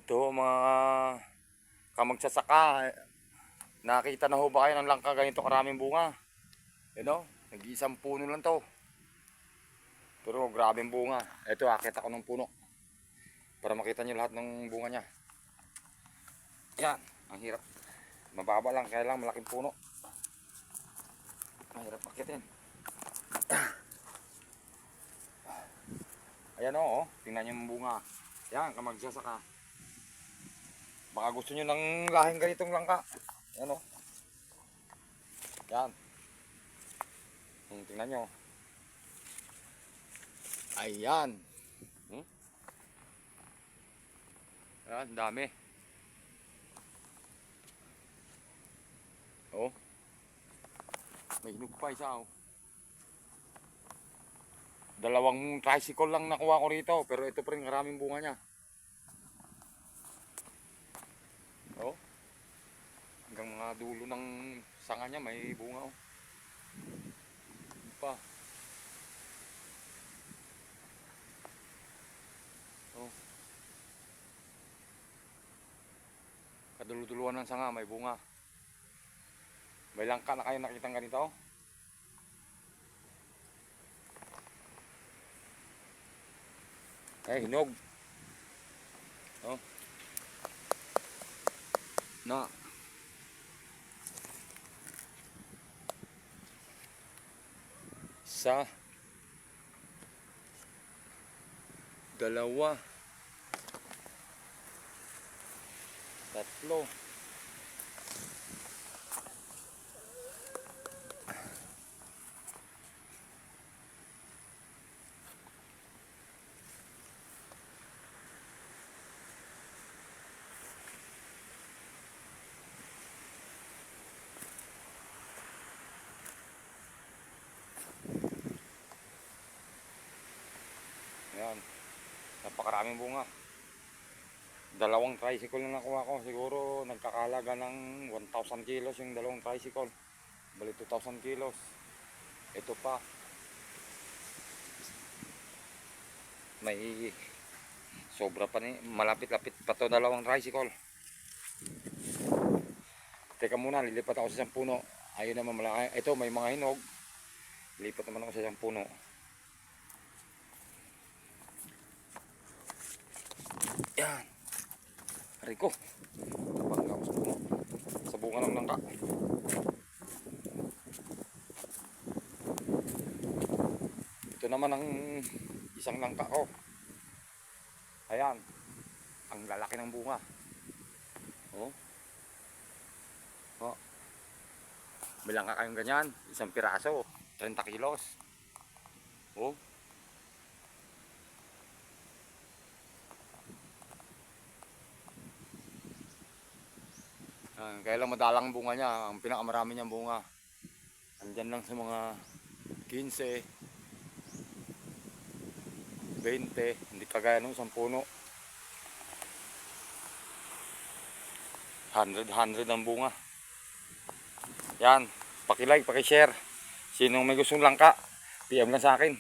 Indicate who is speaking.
Speaker 1: Ito mga kamagsasaka, nakita na ho ba kayo ng langka ganito karaming bunga? Yan o, nag-iisang puno lang to. Pero grabing bunga. Ito, akit ako ng puno para makita nyo lahat ng bunga nya. Yan, ang hirap. Mababa lang, kaya lang malaking puno. Ang hirap akitin. Ayan o, tingnan nyo yung bunga. Yan, kamagsasaka. Baka gusto nyo ng lahing ganitong langka. Yan o. Yan. Tingnan nyo. Ayan. Ayan, dami. Oh. May hinog pa isa oh. Dalawang tricycle lang nakuha ko rito, pero ito pa rin maraming bunga niya. Oh. Hanggang mga dulo ng sanga niya may bunga oh. Pa. Oh. Kaduluduluan ng sanga may bunga. May langka na kayo nakitang ganito? Eh, hinog. Oh. Na. Isa. Dalawa. Tatlo. Ayan. Napakaraming bunga. Dalawang tricycle na nakuha ko. Siguro nagkakalaga ng 1,000 kilos yung dalawang tricycle. Bali 2,000 kilos. Ito pa. May sobra pa ni. Malapit-lapit pa to dalawang tricycle. Teka muna, lilipat ako sa isang puno. Ayun naman malaki. Ito may mga hinog. Lilipat naman ako sa isang puno. Yan. Aray ko. Bangga ako sa puno. Sa bunga ng langka. Ito naman ang isang langka ko. Ayan. Ang lalaki ng bunga. Oh. Oh. May langka kayong ganyan. Isang piraso. 30 kilos. Oh. Kaya lang madalang bunga niya, ang pinakamarami niyang bunga andyan lang sa mga 15, 20, hindi kagaya ng isang puno 100 ang bunga. Yan, paki-like, paki-share. Sinong may gustong langka, PM lang sa akin.